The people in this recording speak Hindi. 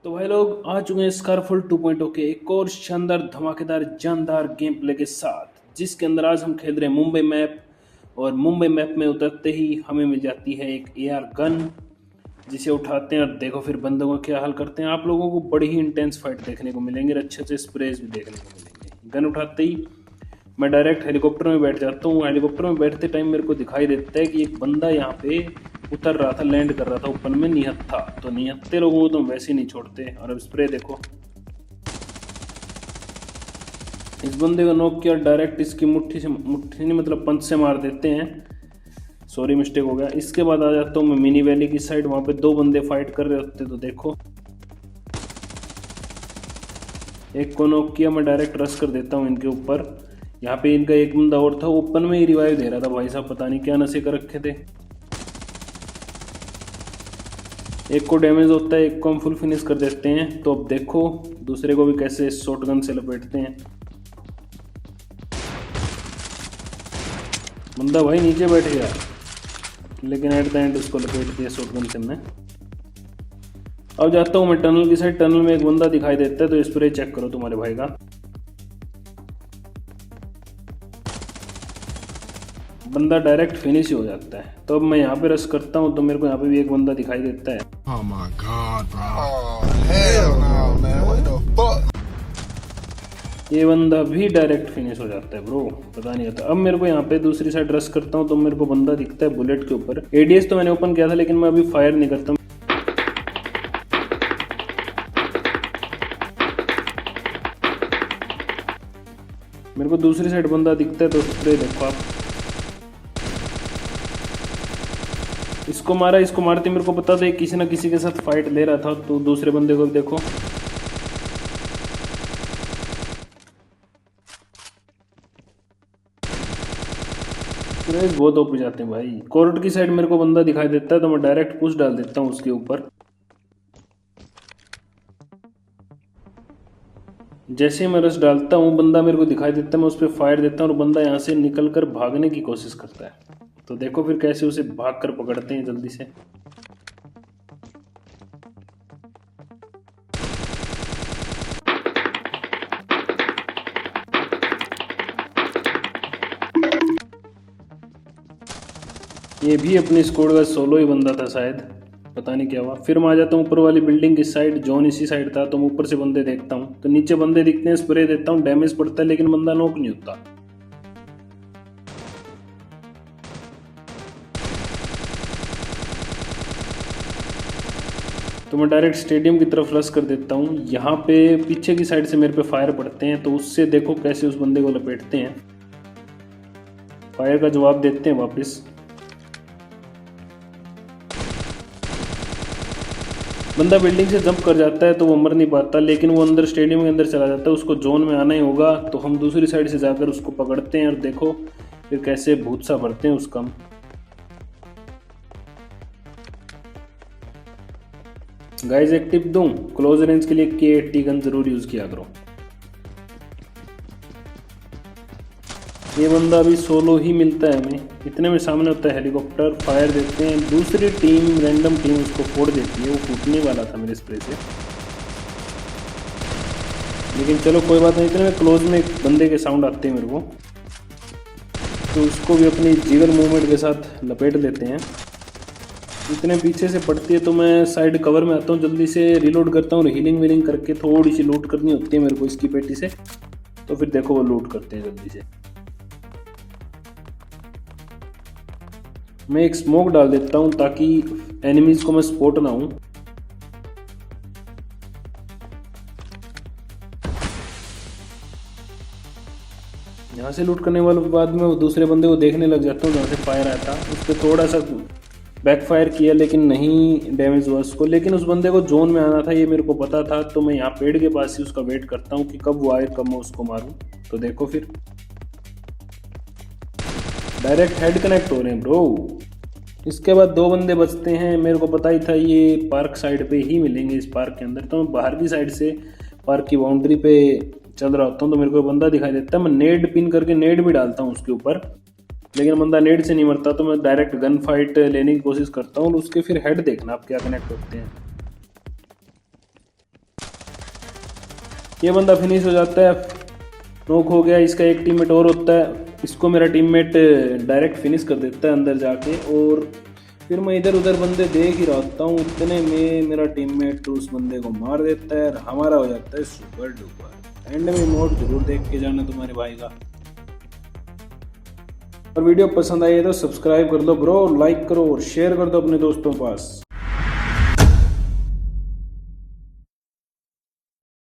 तो भाई लोग आ चुके हैं स्कारफुल 2.0 के एक और शानदार धमाकेदार जानदार गेम प्ले के साथ, जिसके अंदर आज हम खेल रहे हैं मुंबई मैप। और मुंबई मैप में उतरते ही हमें मिल जाती है एक एआर गन, जिसे उठाते हैं और देखो फिर बंदों का क्या हाल करते हैं। आप लोगों को बड़ी ही इंटेंस फाइट देखने को मिलेंगे और अच्छे अच्छे स्प्रेज भी देखने को मिलेंगे। गन उठाते ही मैं डायरेक्ट हेलीकॉप्टर में बैठ जाता हूँ। हेलीकॉप्टर में बैठते टाइम मेरे को दिखाई देता है कि एक बंदा यहाँ पे उतर रहा था, लैंड कर रहा था, ऊपर में निहत्था था। तो निहत्ते लोगों को तो वैसे ही नहीं छोड़ते। और अब स्प्रे देखो, इस बंदे को नॉक किया, डायरेक्ट इसकी मुट्ठी नहीं मतलब पंच से मार देते हैं। सॉरी मिस्टेक हो गया। इसके बाद आ जाता हूँ मैं मिनी वैली की साइड। वहाँ पे दो बंदे फाइट कर रहे होते, तो देखो एक को नॉक किया, मैं डायरेक्ट रश कर देता हूँ इनके ऊपर। यहाँ पे इनका एक बंदा और था, ओपन में ही रिवाइव दे रहा था भाई साहब, पता नहीं क्या नशे कर रखे थे। एक को डैमेज होता है, एक को हम फुल फिनिश कर देते हैं। तो अब देखो दूसरे को भी कैसे शॉटगन से लपेटते हैं। बंदा भाई नीचे बैठ गया, लेकिन एट द एंड उसको लपेट दिया शॉटगन से हमने। अब जाता हूँ मैं टनल की साइड। टनल में एक बंदा दिखाई देता है, तो स्प्रे चेक करो तुम्हारे भाई का। बंदा डायरेक्ट फिनिश ही हो जाता है। तो अब मैं यहाँ पे रश करता हूँ, तो मेरे को यहाँ पे भी एक बंदा दिखाई देता है। Oh my God, bro. Oh, hell no, man. What the fuck? ये बंदा भी डायरेक्ट फिनिश हो जाता है ब्रो, पता नहीं होता। अब मेरे को यहाँ पे दूसरी साइड रश करता हूँ, तो मेरे को बंदा दिखता है बुलेट के ऊपर। एडीएस तो मैंने ओपन किया था, लेकिन मैं अभी फायर नहीं करता। मेरे को दूसरी साइड बंदा दिखता है, तो स्प्रे देखो आप। इसको मारा, इसको मारते मेरे को पता था किसी ना किसी के साथ फाइट ले रहा था। तो दूसरे बंदे को देखो, बहुत ओपी जाते हैं भाई। कोर्ट की साइड मेरे को बंदा दिखाई देता है, तो मैं डायरेक्ट पुश डाल देता हूँ उसके ऊपर। जैसे ही मैं रश डालता हूँ, बंदा मेरे को दिखाई देता है, मैं उस पर फायर देता हूँ और बंदा यहाँ से निकल कर भागने की कोशिश करता है। तो देखो फिर कैसे उसे भाग कर पकड़ते हैं जल्दी से। ये भी अपनी स्क्वाड का सोलो ही बंदा था शायद, पता नहीं क्या हुआ। फिर मैं आ जाता हूँ ऊपर वाली बिल्डिंग की साइड। जोन इसी साइड था, तो मैं ऊपर से बंदे देखता हूँ, तो नीचे बंदे दिखते हैं, स्प्रे देता हूँ, डैमेज पड़ता है, लेकिन बंदा नॉक नहीं होता। तो मैं डायरेक्ट स्टेडियम की तरफ रश कर देता हूँ। यहाँ पे पीछे की साइड से मेरे पे फायर पड़ते हैं, तो उससे देखो कैसे उस बंदे को लपेटते हैं। फायर का जवाब देते हैं वापस। बंदा बिल्डिंग से जंप कर जाता है, तो वो मर नहीं पाता, लेकिन वो अंदर स्टेडियम के अंदर चला जाता है। उसको जोन में आना ही होगा, तो हम दूसरी साइड से जाकर उसको पकड़ते हैं और देखो फिर कैसे भूत सा भरते हैं उसका। गाइस एक टिप दूं, क्लोज रेंज के लिए K80 गन जरूर यूज किया करो। ये बंदा अभी सोलो ही मिलता है हमें। इतने में सामने होता है हेलीकॉप्टर, फायर देते हैं, दूसरी टीम रैंडम टीम उसको फोड़ देती है। वो फूटने वाला था मेरे स्प्रे से, लेकिन चलो कोई बात नहीं। इतने में क्लोज में एक बंदे के साउंड आते हैं मेरे को, तो उसको भी अपनी जिगर मूवमेंट के साथ लपेट लेते हैं। इतने पीछे से पड़ती है, तो मैं साइड कवर में आता हूँ, जल्दी से रिलोड करता हूँ। हीलिंग वीलिंग करके थोड़ी सी लूट करनी होती है मेरे को इसकी पेटी से। तो फिर देखो वो लूट करते हैं जल्दी से। मैं एक स्मोक डाल देता हूँ, ताकि एनिमीज को मैं स्पॉट ना हूँ। यहाँ से लूट करने वाले के बाद में वो दूसरे बंदे को देखने लग जाता हूँ जहाँ से फायर आया था। उस पर थोड़ा सा बैक फायर किया, लेकिन नहीं डैमेज हुआ उसको। लेकिन उस बंदे को जोन में आना था, ये मेरे को पता था, तो मैं यहाँ पेड़ के पास ही उसका वेट करता हूँ कि कब वो आए, कब मैं उसको मारूं। तो देखो फिर डायरेक्ट हेड कनेक्ट हो रहे हैं ब्रो। इसके बाद दो बंदे बचते हैं। मेरे को पता ही था ये पार्क साइड पे ही मिलेंगे, इस पार्क के अंदर। तो मैं बाहर की साइड से पार्क की बाउंड्री पे चल रहा होता हूँ, तो मेरे को बंदा दिखाई देता है। मैं नेड पिन करके नेड भी डालता हूँ उसके ऊपर, लेकिन बंदा नेड से नहीं मरता। तो मैं डायरेक्ट गन फाइट लेने की कोशिश करता हूँ, और उसके फिर हेड देखना आप क्या कनेक्ट होते हैं। ये बंदा फिनिश हो जाता है, नॉक हो गया। इसका एक टीममेट और होता है, इसको मेरा टीममेट डायरेक्ट फिनिश कर देता है अंदर जाके। और फिर मैं इधर उधर बंदे देख ही रहा होता हूँ, उतने में मेरा टीममेट तो उस बंदे को मार देता है और हमारा हो जाता है सुपर डुपर। एंड में मोड जरूर देख के जाना तुम्हारे भाई का। और वीडियो पसंद आई है तो सब्सक्राइब कर दो ब्रो, लाइक करो और शेयर कर दो अपने दोस्तों के पास।